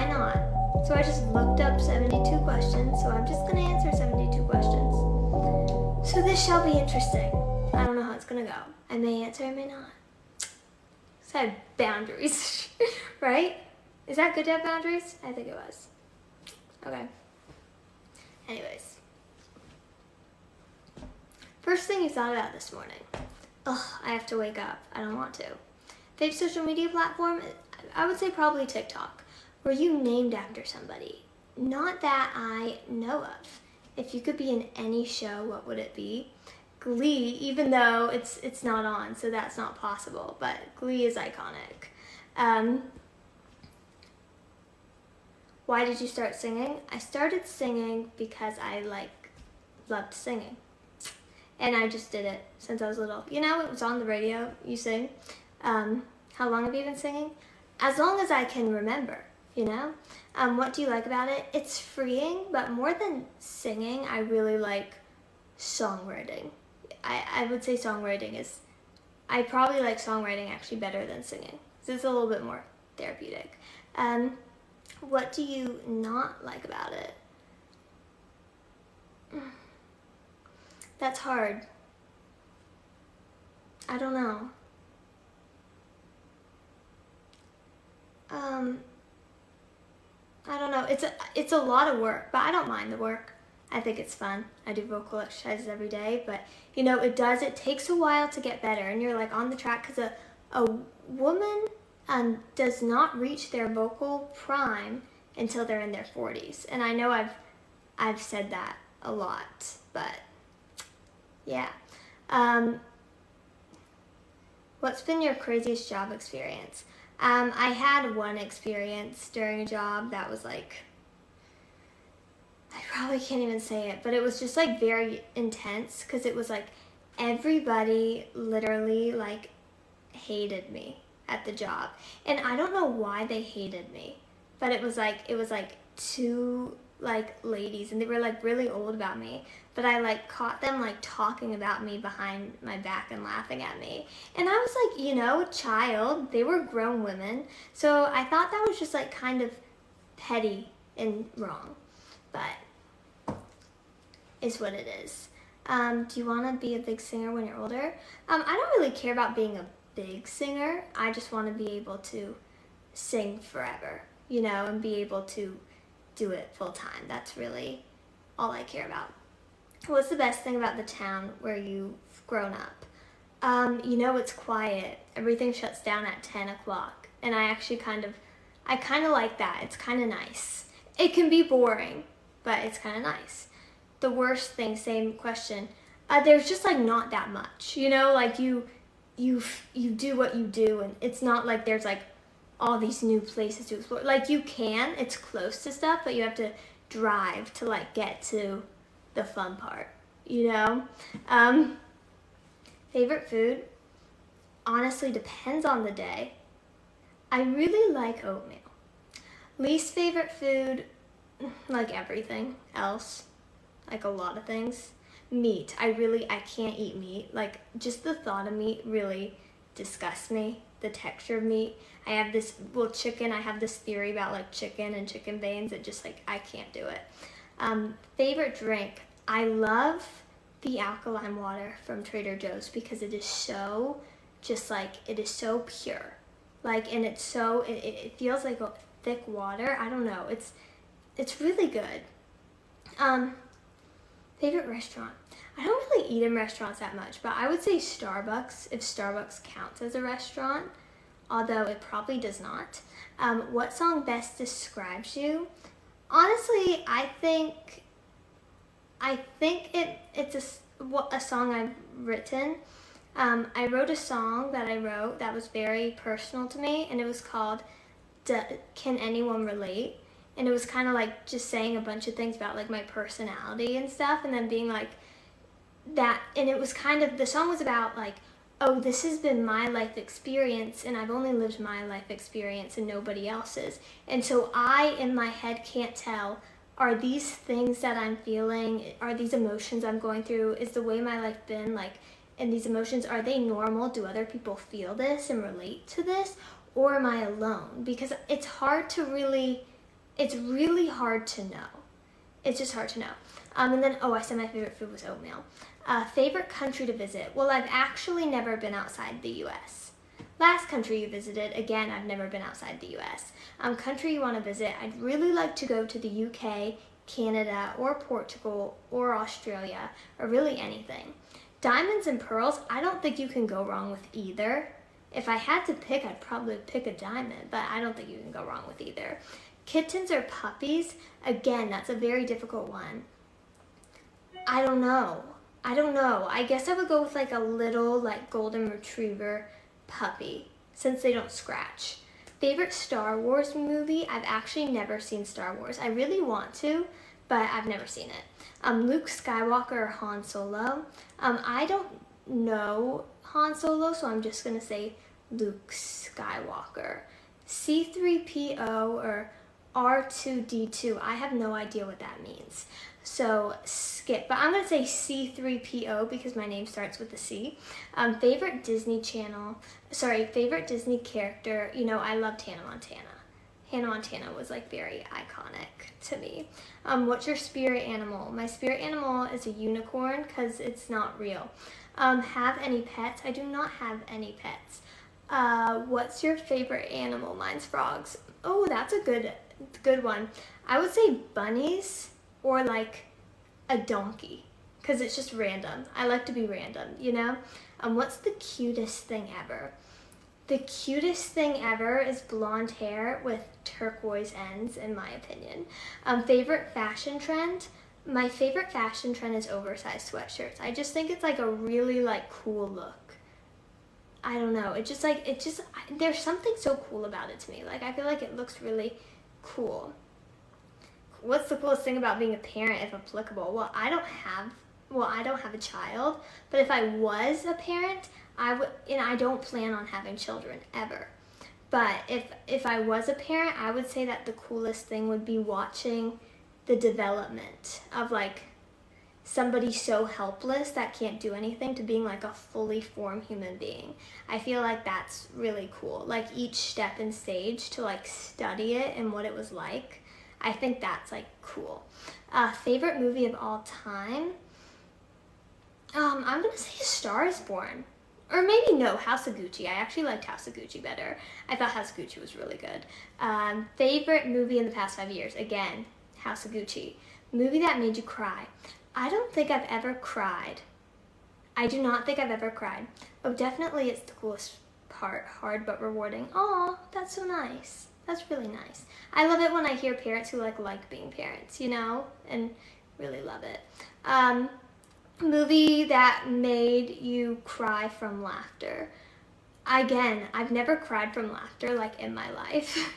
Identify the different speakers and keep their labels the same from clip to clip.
Speaker 1: why not? So I just looked up 72 questions, so I'm just going to answer 72 questions. So this shall be interesting. I don't know how it's going to go. I may answer, I may not. So I have boundaries, right? Is that good to have boundaries? I think it was. Okay. Anyways. First thing you thought about this morning. Ugh, I have to wake up. I don't want to. Favorite social media platform? I would say probably TikTok. Were you named after somebody? Not that I know of. If you could be in any show, what would it be? Glee, even though it's not on, so that's not possible, but Glee is iconic. Why did you start singing? I started singing because I loved singing. And I just did it since I was little. You know, it was on the radio, you sing. How long have you been singing? As long as I can remember, you know? What do you like about it? It's freeing, but more than singing, I really like songwriting. I would say I probably like songwriting actually better than singing. So it's a little bit more therapeutic. What do you not like about it? That's hard. I don't know. I don't know. It's a lot of work, but I don't mind the work. I think it's fun. I do vocal exercises every day, but you know, it takes a while to get better, and you're like on the track because a woman does not reach their vocal prime until they're in their 40s. And I know I've said that a lot, but yeah. What's been your craziest job experience? I had one experience during a job that was like, I probably can't even say it, but it was just like very intense because it was like everybody literally like hated me at the job. And I don't know why they hated me, but it was like two like ladies, and they were like really old about me, but I like caught them like talking about me behind my back and laughing at me. And I was like, you know, a child. They were grown women, so I thought that was just like kind of petty and wrong, but is what it is. Do you want to be a big singer when you're older? I don't really care about being a big singer. I just want to be able to sing forever, you know, and be able to do it full time. That's really all I care about. What's the best thing about the town where you've grown up? You know, it's quiet. Everything shuts down at 10 o'clock. And I actually kind of like that. It's kind of nice. It can be boring, but it's kind of nice. The worst thing, same question. There's just like not that much, you know, like you do what you do, and it's not like there's like all these new places to explore. Like it's close to stuff, but you have to drive to like get to the fun part, you know? Favorite food? Honestly, depends on the day. I really like oatmeal. Least favorite food, like everything else, like a lot of things. Meat. I can't eat meat. Like just the thought of meat really disgusts me. The texture of meat. I have this, chicken, I have this theory about like chicken and chicken veins. It just like, I can't do it. Favorite drink. I love the alkaline water from Trader Joe's because it is so, just like, it is so pure. Like, and it's so, it feels like a thick water. I don't know. It's really good. Favorite restaurant. I don't really eat in restaurants that much, but I would say Starbucks, if Starbucks counts as a restaurant, although it probably does not. What song best describes you? Honestly, I think it's a song I've written. I wrote a song that was very personal to me, and it was called Can Anyone Relate? And it was kind of like just saying a bunch of things about like my personality and stuff, and then being like that, and it was kind of, the song was about like, oh, this has been my life experience, and I've only lived my life experience and nobody else's. And so I, in my head, can't tell, are these things that I'm feeling, are these emotions I'm going through, is the way my life been like, and these emotions, are they normal? Do other people feel this and relate to this? Or am I alone? Because it's hard to really It's really hard to know. It's just hard to know. And then, I said my favorite food was oatmeal. Favorite country to visit? Well, I've actually never been outside the U.S. Last country you visited, again, I've never been outside the U.S. Country you want to visit, I'd really like to go to the U.K., Canada, or Portugal, or Australia, or really anything. Diamonds and pearls, I don't think you can go wrong with either. If I had to pick, I'd probably pick a diamond, but I don't think you can go wrong with either. Kittens or puppies, again, that's a very difficult one. I don't know. I guess I would go with like a little like golden retriever puppy since they don't scratch. Favorite Star Wars movie? I've actually never seen Star Wars. I really want to, but I've never seen it. Luke Skywalker or Han Solo? I don't know Han Solo, so I'm just going to say Luke Skywalker. C3PO or R2D2? I have no idea what that means. So skip, but I'm going to say C3PO because my name starts with a C. Favorite Disney character, I loved Hannah Montana. Hannah Montana was like very iconic to me. What's your spirit animal? My spirit animal is a unicorn because it's not real. Have any pets? I do not have any pets. What's your favorite animal? Mine's frogs. Oh, that's a good one. I would say bunnies or like a donkey because it's just random. I like to be random, What's the cutest thing ever? The cutest thing ever is blonde hair with turquoise ends, in my opinion. Favorite fashion trend? My favorite fashion trend is oversized sweatshirts. I just think it's like a really like cool look. I don't know. There's something so cool about it to me. Like I feel like it looks really cool. What's the coolest thing about being a parent if applicable? Well, I don't have a child, but if I was a parent, I would, I don't plan on having children ever. But if I was a parent, I would say that the coolest thing would be watching the development of like somebody so helpless that can't do anything to being like a fully formed human being. I feel like that's really cool. Like each step and stage to like study it and what it was like. I think that's like cool. Favorite movie of all time? I'm gonna say A Star Is Born. Or maybe no, House of Gucci. I actually liked House of Gucci better. I thought House of Gucci was really good. Favorite movie in the past 5 years? Again, House of Gucci. Movie that made you cry? I don't think I've ever cried. I do not think I've ever cried. Oh, definitely It's the Coolest Part. Hard but rewarding. Aw, that's so nice. That's really nice. I love it when I hear parents who like being parents, and really love it. Movie that made you cry from laughter. Again, I've never cried from laughter like in my life.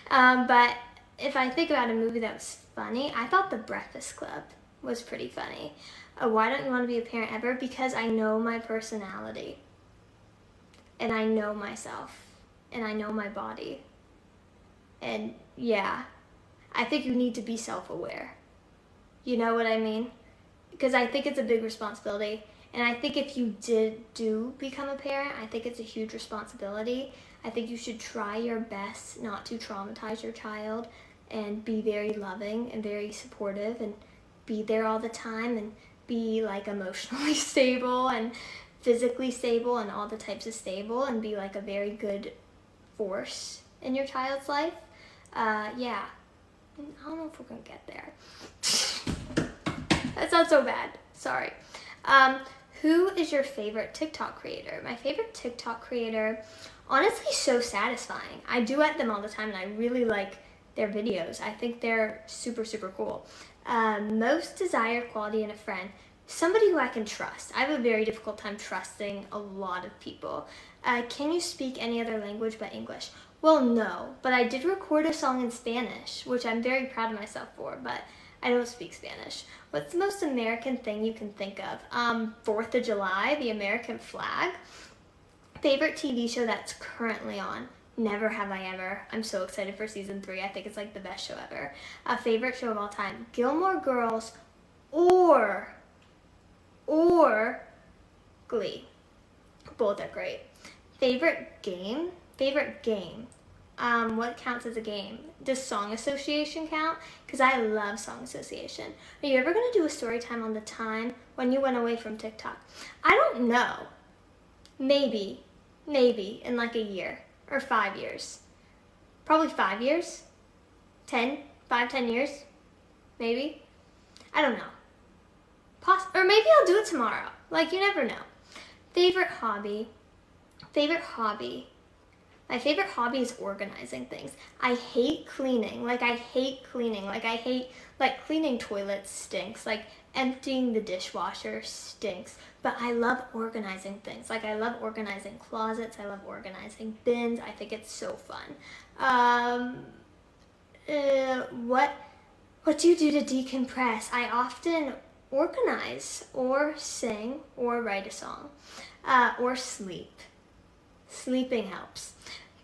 Speaker 1: But if I think about a movie that was funny, I thought The Breakfast Club was pretty funny. Why don't you want to be a parent ever? Because I know my personality. And I know myself. And I know my body. And yeah, I think you need to be self-aware. You know what I mean? Because I think it's a big responsibility. And I think if you do become a parent, I think it's a huge responsibility. I think you should try your best not to traumatize your child and be very loving and very supportive and be there all the time and be like emotionally stable and physically stable and all the types of stable and be like a very good force in your child's life. Yeah. I don't know if we're gonna get there. That sounds so bad. Sorry. Who is your favorite TikTok creator? My favorite TikTok creator, honestly, so satisfying. I duet them all the time and I really like their videos. I think they're super, super cool. Most desired quality in a friend, somebody who I can trust. I have a very difficult time trusting a lot of people. Can you speak any other language but English? Well, no, but I did record a song in Spanish, which I'm very proud of myself for, but I don't speak Spanish. What's the most American thing you can think of? 4th of July, the American flag. Favorite TV show that's currently on? Never Have I Ever. I'm so excited for season 3. I think it's like the best show ever. Favorite show of all time? Gilmore Girls or Glee. Both are great. Favorite game? Favorite game. What counts as a game? Does song association count? Because I love song association. Are you ever going to do a story time on the time when you went away from TikTok? I don't know. Maybe in like a year or 5 years. Probably 5 years. 10 years. Maybe. I don't know. Or maybe I'll do it tomorrow. Like, you never know. Favorite hobby. My favorite hobby is organizing things. I hate cleaning. Like, cleaning toilets stinks. Like, emptying the dishwasher stinks. But I love organizing things. Like, I love organizing closets. I love organizing bins. I think it's so fun. What do you do to decompress? I often organize or sing or write a song or sleep. Sleeping helps.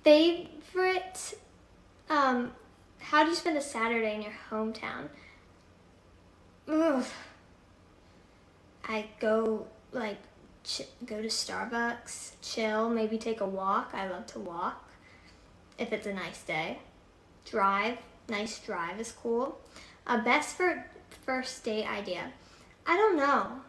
Speaker 1: Favorite, how do you spend a Saturday in your hometown? Ugh. I go to Starbucks, chill, maybe take a walk. I love to walk if it's a nice day. Nice drive is cool. Best for first date idea. I don't know.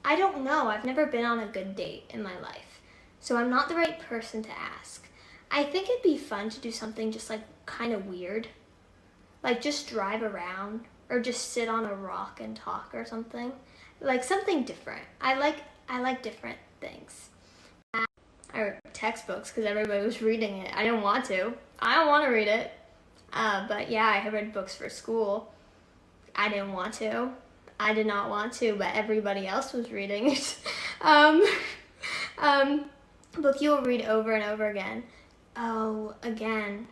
Speaker 1: I've never been on a good date in my life, so I'm not the right person to ask. I think it'd be fun to do something just like kind of weird, like just drive around or just sit on a rock and talk or something, like something different. I like different things. I read textbooks because everybody was reading it. I didn't want to. I don't want to read it. But yeah, I read books for school. I didn't want to. I did not want to, but everybody else was reading it. Book you'll read over and over again. Oh, again,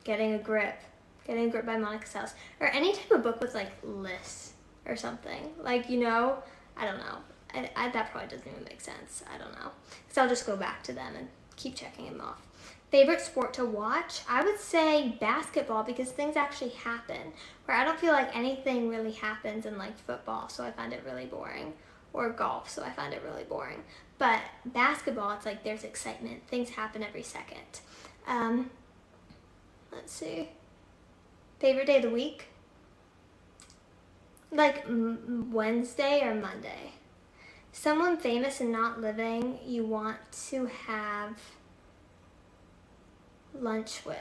Speaker 1: Getting a Grip. Getting a Grip by Monica Seles. Or any type of book with like lists or something. Like, I don't know. That probably doesn't even make sense. I don't know. So I'll just go back to them and keep checking them off. Favorite sport to watch? I would say basketball because things actually happen. Where I don't feel like anything really happens in like football, so I find it really boring. Or golf, so I find it really boring. But basketball, it's like there's excitement. Things happen every second. Let's see. Favorite day of the week? Like Wednesday or Monday. Someone famous and not living you want to have lunch with.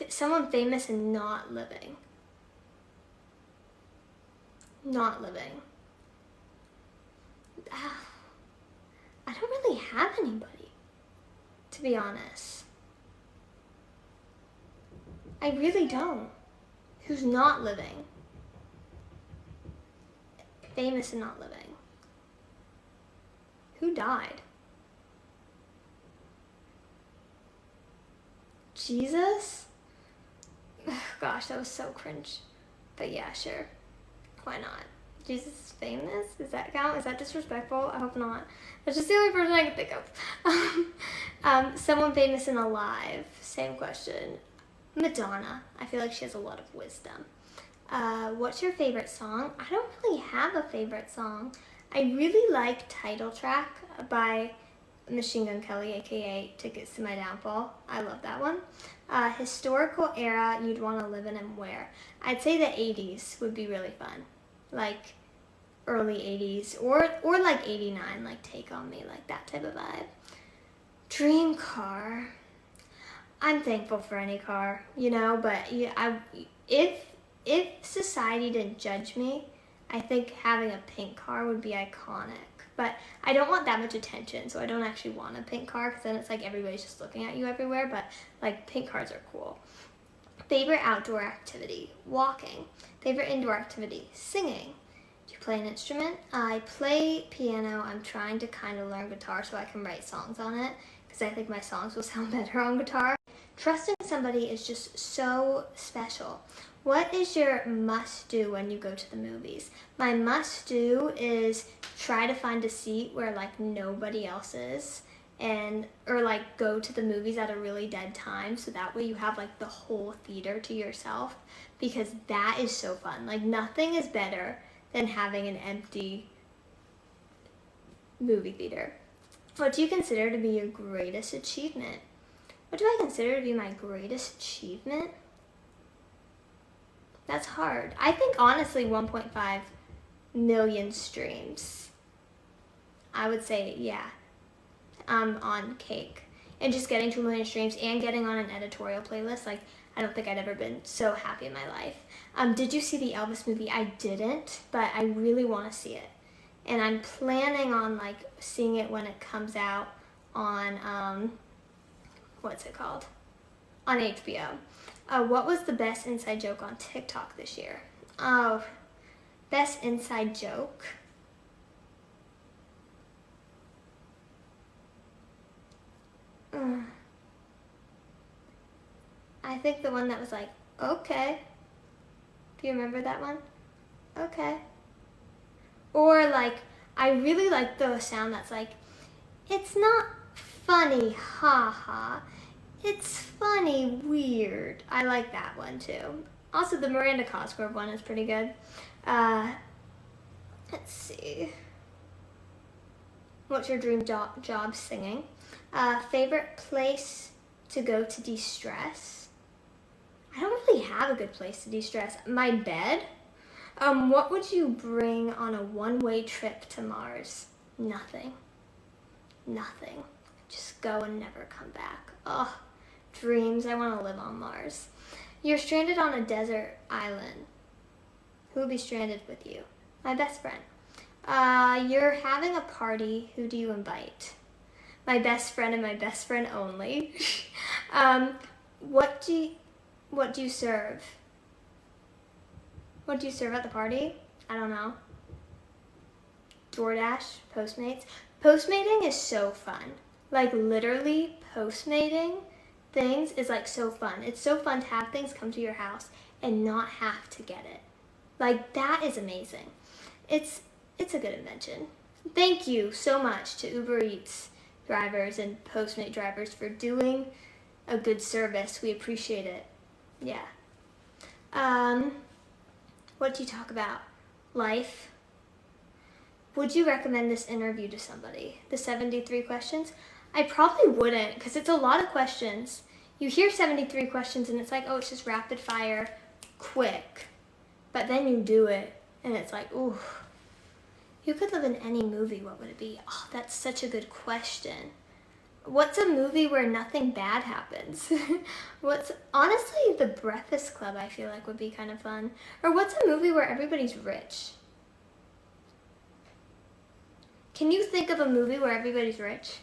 Speaker 1: Someone famous and not living. Not living. I don't really have anybody, to be honest. I really don't. Who's not living? Famous and not living. Who died? Jesus? Gosh, that was so cringe. But yeah, sure. Why not? Jesus is famous? Does that count? Is that disrespectful? I hope not. That's just the only person I can think of. Someone famous and alive. Same question. Madonna. I feel like she has a lot of wisdom. What's your favorite song? I don't really have a favorite song. I really like Title Track by Machine Gun Kelly, aka Tickets to My Downfall. I love that one. Historical era you'd want to live in and where? I'd say the 80s would be really fun. Like early 80s or like 89, like Take On Me, like that type of vibe. Dream car. I'm thankful for any car, but if society didn't judge me, I think having a pink car would be iconic. But I don't want that much attention, so I don't actually want a pink car because then it's like everybody's just looking at you everywhere, but like pink cars are cool. Favorite outdoor activity? Walking. Favorite indoor activity? Singing. Do you play an instrument? I play piano. I'm trying to kind of learn guitar so I can write songs on it because I think my songs will sound better on guitar. Trusting somebody is just so special. What is your must-do when you go to the movies? My must-do is try to find a seat where like nobody else is or like go to the movies at a really dead time so that way you have like the whole theater to yourself because that is so fun. Like nothing is better than having an empty movie theater. What do you consider to be your greatest achievement? What do I consider to be my greatest achievement? That's hard. I think honestly 1.5 million streams. I would say, yeah, on Cake. And just getting to 1 million streams and getting on an editorial playlist, like, I don't think I'd ever been so happy in my life. Did you see the Elvis movie? I didn't, but I really want to see it. And I'm planning on, like, seeing it when it comes out on, what's it called? On HBO. What was the best inside joke on TikTok this year? Oh, best inside joke? I think the one that was like, okay. Do you remember that one? Okay. Or like, I really like the sound that's like, it's not funny, haha. It's funny, weird. I like that one too. Also, the Miranda Cosgrove one is pretty good. Let's see. What's your dream job singing? Favorite place to go to de-stress? I don't really have a good place to de-stress. My bed? What would you bring on a one-way trip to Mars? Nothing. Nothing. Just go and never come back. Ugh, dreams. I want to live on Mars. You're stranded on a desert island. Who would be stranded with you? My best friend. You're having a party. Who do you invite? My best friend and my best friend only. What do you serve? What do you serve at the party? I don't know. DoorDash, Postmates. Postmating is so fun. Like literally postmating things is like so fun. It's so fun to have things come to your house and not have to get it. Like that is amazing. It's a good invention. Thank you so much to Uber Eats drivers and Postmate drivers for doing a good service. We appreciate it. Yeah. What do you talk about? Life. Would you recommend this interview to somebody? The 73 questions? I probably wouldn't, because it's a lot of questions. You hear 73 questions and it's like, oh, it's just rapid fire, quick. But then you do it and it's like, ooh. You could live in any movie, what would it be? Oh, that's such a good question. What's a movie where nothing bad happens? Honestly, The Breakfast Club I feel like would be kind of fun. Or what's a movie where everybody's rich? Can you think of a movie where everybody's rich?